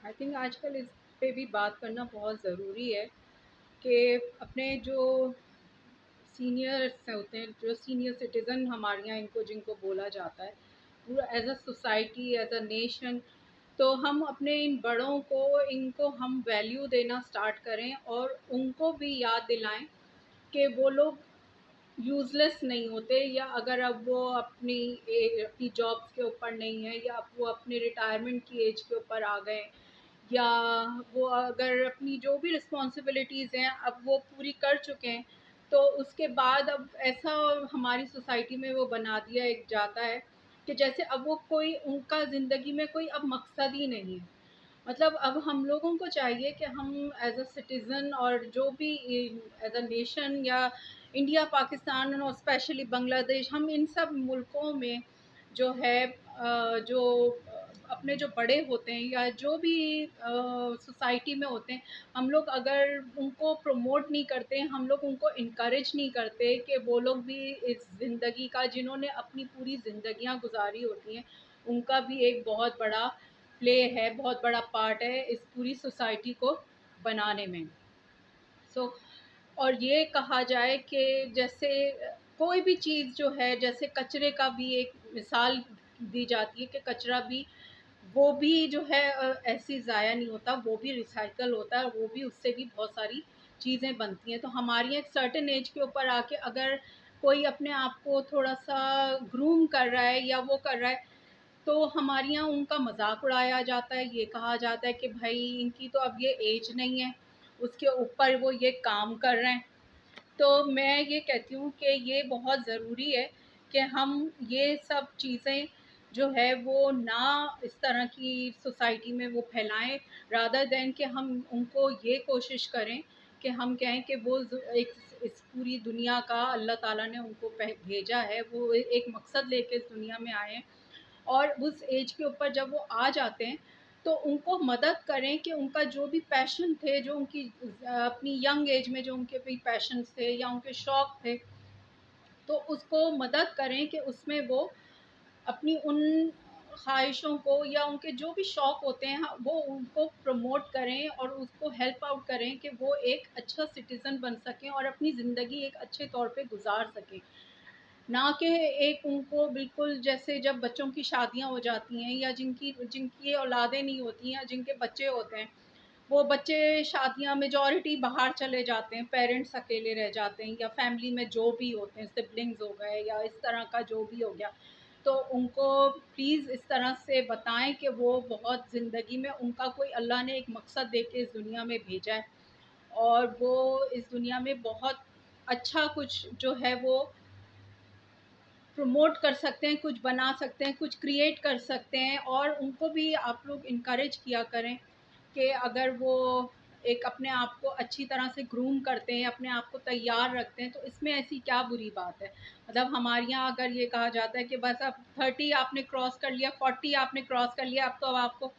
I think آج کل اس پہ بھی بات کرنا بہت ضروری ہے کہ اپنے جو سینئرس ہوتے ہیں، جو سینئر سٹیزن ہمارے یہاں جن کو بولا جاتا ہے، پورا as a society, as a nation, تو ہم اپنے ان کو ہم ویلیو دینا اسٹارٹ کریں اور ان کو بھی یاد دلائیں کہ وہ لوگ یوز لیس نہیں ہوتے، یا اگر اب وہ اپنی جابس کے اوپر نہیں ہے، یا اب وہ اپنے ریٹائرمنٹ کی ایج کے اوپر آ گئے، یا وہ اگر اپنی جو بھی رسپانسبلٹیز ہیں اب وہ پوری کر چکے ہیں، تو اس کے بعد اب ایسا ہماری سوسائٹی میں وہ بنا دیا ایک جاتا ہے کہ جیسے اب وہ کوئی ان کا زندگی میں کوئی اب مقصد ہی نہیں ہے۔ مطلب اب ہم لوگوں کو چاہیے کہ ہم ایز اے سٹیزن اور جو بھی ایز اے نیشن، یا انڈیا، پاکستان اور اسپیشلی بنگلہ دیش، ہم ان سب ملکوں میں جو ہے جو اپنے جو بڑے ہوتے ہیں یا جو بھی سوسائٹی میں ہوتے ہیں، ہم لوگ اگر ان کو پروموٹ نہیں کرتے، ہم لوگ ان کو انکریج نہیں کرتے کہ وہ لوگ بھی اس زندگی کا، جنہوں نے اپنی پوری زندگیاں گزاری ہوتی ہیں، ان کا بھی ایک بہت بڑا پلے ہے، بہت بڑا پارٹ ہے اس پوری سوسائٹی کو بنانے میں۔ اور یہ کہا جائے کہ جیسے کوئی بھی چیز جو ہے، جیسے کچرے کا بھی ایک مثال دی جاتی ہے کہ کچرا بھی، وہ بھی جو ہے ایسی ضائع نہیں ہوتا، وہ بھی ریسائیکل ہوتا ہے، وہ بھی اس سے بھی بہت ساری چیزیں بنتی ہیں۔ تو ہماری ایک سرٹن ایج کے اوپر آ کے اگر کوئی اپنے آپ کو تھوڑا سا گروم کر رہا ہے یا وہ کر رہا ہے، تو ہمارے یہاں ان کا مذاق اڑایا جاتا ہے، یہ کہا جاتا ہے کہ بھائی ان کی تو اب یہ ایج نہیں ہے، اس کے اوپر وہ یہ کام کر رہے ہیں۔ تو میں یہ کہتی ہوں کہ یہ بہت ضروری ہے کہ ہم یہ سب چیزیں جو ہے وہ نہ اس طرح کی سوسائٹی میں وہ پھیلائیں، رادر دین کہ ہم ان کو یہ کوشش کریں کہ ہم کہیں کہ وہ ایک اس پوری دنیا کا اللہ تعالیٰ نے ان کو بھیجا ہے، وہ ایک مقصد لے کے اس دنیا میں آئے ہیں، اور اس ایج کے اوپر جب وہ آ جاتے ہیں تو ان کو مدد کریں کہ ان کا جو بھی پیشن تھے، جو ان کی اپنی ینگ ایج میں جو ان کے بھی پیشنس تھے یا ان کے شوق تھے، تو اس کو مدد کریں کہ اس میں وہ اپنی ان خواہشوں کو یا ان کے جو بھی شوق ہوتے ہیں وہ ان کو پروموٹ کریں اور اس کو ہیلپ آؤٹ کریں کہ وہ ایک اچھا سٹیزن بن سکیں اور اپنی زندگی ایک اچھے طور پہ گزار سکیں، نہ کہ ایک ان کو بالکل جیسے جب بچوں کی شادیاں ہو جاتی ہیں یا جن کی اولادیں نہیں ہوتی ہیں، جن کے بچے ہوتے ہیں، وہ بچے شادیاں میجورٹی باہر چلے جاتے ہیں، پیرنٹس اکیلے رہ جاتے ہیں، یا فیملی میں جو بھی ہوتے ہیں، سبلنگز ہو گئے یا اس طرح کا جو بھی ہو گیا، تو ان کو پلیز اس طرح سے بتائیں کہ وہ بہت زندگی میں ان کا کوئی اللہ نے ایک مقصد دے کے اس دنیا میں بھیجا ہے، اور وہ اس دنیا میں بہت اچھا کچھ جو ہے وہ پروموٹ کر سکتے ہیں، کچھ بنا سکتے ہیں، کچھ کریٹ کر سکتے ہیں، اور ان کو بھی آپ لوگ انکریج کیا کریں کہ اگر وہ ایک اپنے آپ کو اچھی طرح سے گروم کرتے ہیں، اپنے آپ کو تیار رکھتے ہیں، تو اس میں ایسی کیا بری بات ہے۔ مطلب ہمارے یہاں اگر یہ کہا جاتا ہے کہ بس اب 30 آپ نے کراس کر لیا، 40 آپ نے کراس کر لیا، اب آپ کو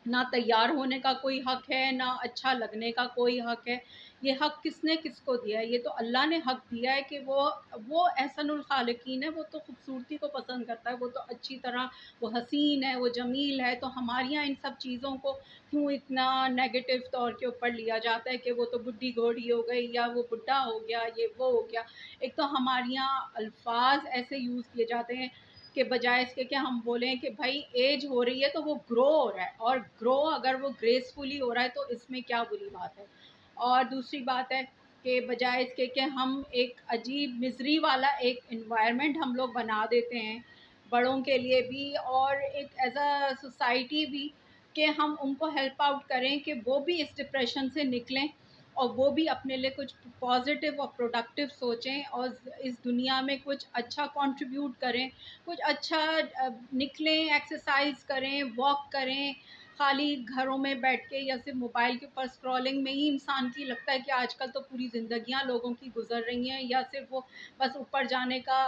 نہ تیار ہونے کا کوئی حق ہے، نہ اچھا لگنے کا کوئی حق ہے۔ یہ حق کس نے کس کو دیا ہے؟ یہ تو اللہ نے حق دیا ہے کہ وہ احسن الخالقین ہے، وہ تو خوبصورتی کو پسند کرتا ہے، وہ تو اچھی طرح، وہ حسین ہے، وہ جمیل ہے۔ تو ہمارے یہاں ان سب چیزوں کو کیوں اتنا نیگیٹو طور کے اوپر لیا جاتا ہے کہ وہ تو بڈھی گھوڑی ہو گئی، یا وہ بڈھا ہو گیا، یہ وہ ہو گیا۔ ایک تو ہمارے یہاں الفاظ ایسے یوز کیے جاتے ہیں کہ بجائے اس کے کہ ہم بولیں کہ بھائی ایج ہو رہی ہے تو وہ گرو ہو رہا ہے، اور گرو اگر وہ گریسفلی ہو رہا ہے تو اس میں کیا بری بات ہے۔ اور دوسری بات ہے کہ بجائے اس کے کہ ہم ایک عجیب مزری والا ایک انوائرمنٹ ہم لوگ بنا دیتے ہیں بڑوں کے لیے بھی، اور ایک ایز اے سوسائٹی بھی، کہ ہم ان کو ہیلپ آؤٹ کریں کہ وہ بھی اس ڈپریشن سے نکلیں اور وہ بھی اپنے لیے کچھ پازیٹیو اور پروڈکٹیو سوچیں، اور اس دنیا میں کچھ اچھا کنٹریبیوٹ کریں، کچھ اچھا نکلیں، ایکسرسائز کریں، واک کریں۔ خالی گھروں میں بیٹھ کے یا صرف موبائل کے اوپر اسکرولنگ میں ہی انسان کی لگتا ہے کہ آج کل تو پوری زندگیاں لوگوں کی گزر رہی ہیں، یا صرف وہ بس اوپر جانے کا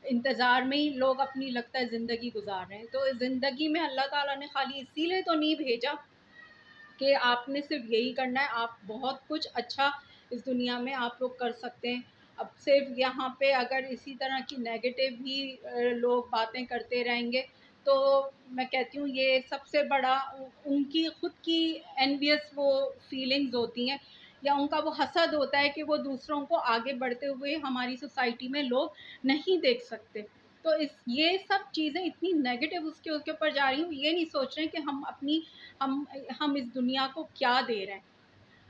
انتظار میں ہی لوگ اپنی لگتا ہے زندگی گزار رہے ہیں۔ تو زندگی میں اللہ تعالیٰ نے خالی اسی لیے تو نہیں بھیجا کہ آپ نے صرف یہی کرنا ہے، آپ بہت کچھ اچھا اس دنیا میں آپ لوگ کر سکتے ہیں۔ اب صرف یہاں پہ اگر اسی طرح کی نیگیٹو ہی لوگ باتیں کرتے رہیں گے تو میں کہتی ہوں یہ سب سے بڑا ان کی خود کی انویس وہ فیلنگز ہوتی ہیں، یا ان کا وہ حسد ہوتا ہے کہ وہ دوسروں کو آگے بڑھتے ہوئے ہماری سوسائٹی میں لوگ نہیں دیکھ سکتے. تو یہ سب چیزیں اتنی نیگیٹو اس کے اوپر جا رہی ہوں، یہ نہیں سوچ رہے کہ ہم اس دنیا کو کیا دے رہے ہیں،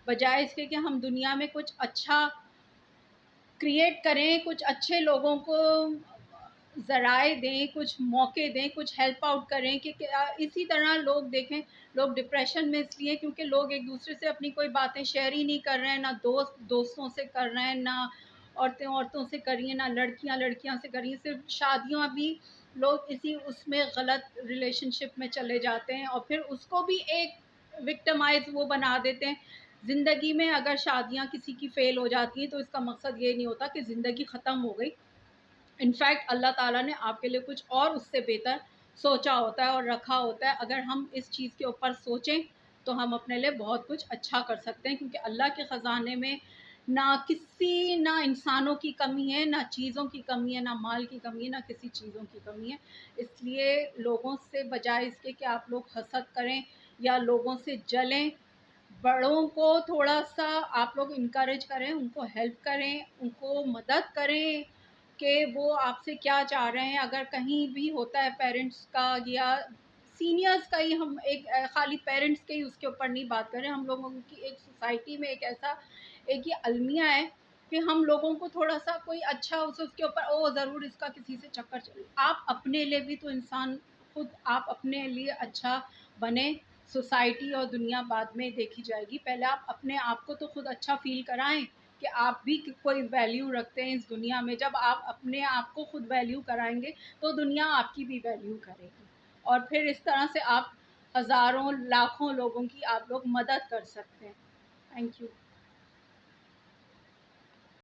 بجائے اس کے کہ ہم دنیا میں کچھ اچھا کریٹ کریں، کچھ اچھے لوگوں کو ذرائع دیں، کچھ موقع دیں، کچھ ہیلپ آؤٹ کریں. کہ اسی طرح لوگ دیکھیں، لوگ ڈپریشن میں اس لیے کیونکہ لوگ ایک دوسرے سے اپنی کوئی باتیں شیئر ہی نہیں کر رہے ہیں، نہ دوستوں سے کر رہے ہیں، نہ عورتوں سے کر رہی ہیں، نہ لڑکیاں سے کر رہی ہیں. صرف شادیاں بھی لوگ اس میں غلط ریلیشن شپ میں چلے جاتے ہیں اور پھر اس کو بھی ایک وکٹمائز وہ بنا دیتے ہیں. زندگی میں اگر شادیاں کسی کی فیل ہو جاتی ہیں تو اس کا مقصد یہ نہیں ہوتا کہ زندگی ختم ہو گئی. انفیکٹ اللہ تعالیٰ نے آپ کے لیے کچھ اور اس سے بہتر سوچا ہوتا ہے اور رکھا ہوتا ہے. اگر ہم اس چیز کے اوپر سوچیں تو ہم اپنے لیے بہت کچھ اچھا کر سکتے ہیں، کیونکہ اللہ کے خزانے میں نہ انسانوں کی کمی ہے، نہ چیزوں کی کمی ہے، نہ مال کی کمی ہے، نہ کسی چیزوں کی کمی ہے. اس لیے لوگوں سے بجائے اس کے کہ آپ لوگ حسد کریں یا لوگوں سے جلیں، بڑوں کو تھوڑا سا آپ لوگ انکریج کریں، ان کو ہیلپ کریں، ان کو مدد کریں کہ وہ آپ سے کیا چاہ رہے ہیں. اگر کہیں بھی ہوتا ہے پیرنٹس کا یا سینئرز کا ہی، ہم ایک خالی پیرنٹس کے ہی اس کے اوپر نہیں بات کر رہے، ہم لوگوں کی ایک سوسائٹی میں ایک یہ المیہ ہے کہ ہم لوگوں کو تھوڑا سا کوئی اچھا اس کے اوپر ضرور اس کا کسی سے چکر چلے. آپ اپنے لیے بھی تو انسان، خود آپ اپنے لیے اچھا بنے. سوسائٹی اور دنیا بعد میں دیکھی جائے گی، پہلے آپ اپنے آپ کو تو خود اچھا فیل کرائیں کہ آپ بھی کوئی ویلیو رکھتے ہیں اس دنیا میں. جب آپ اپنے آپ کو خود ویلیو کرائیں گے تو دنیا آپ کی بھی ویلیو کرے گی، اور پھر اس طرح سے آپ ہزاروں لاکھوں لوگوں کی آپ لوگ مدد کر سکتے ہیں. Thank you.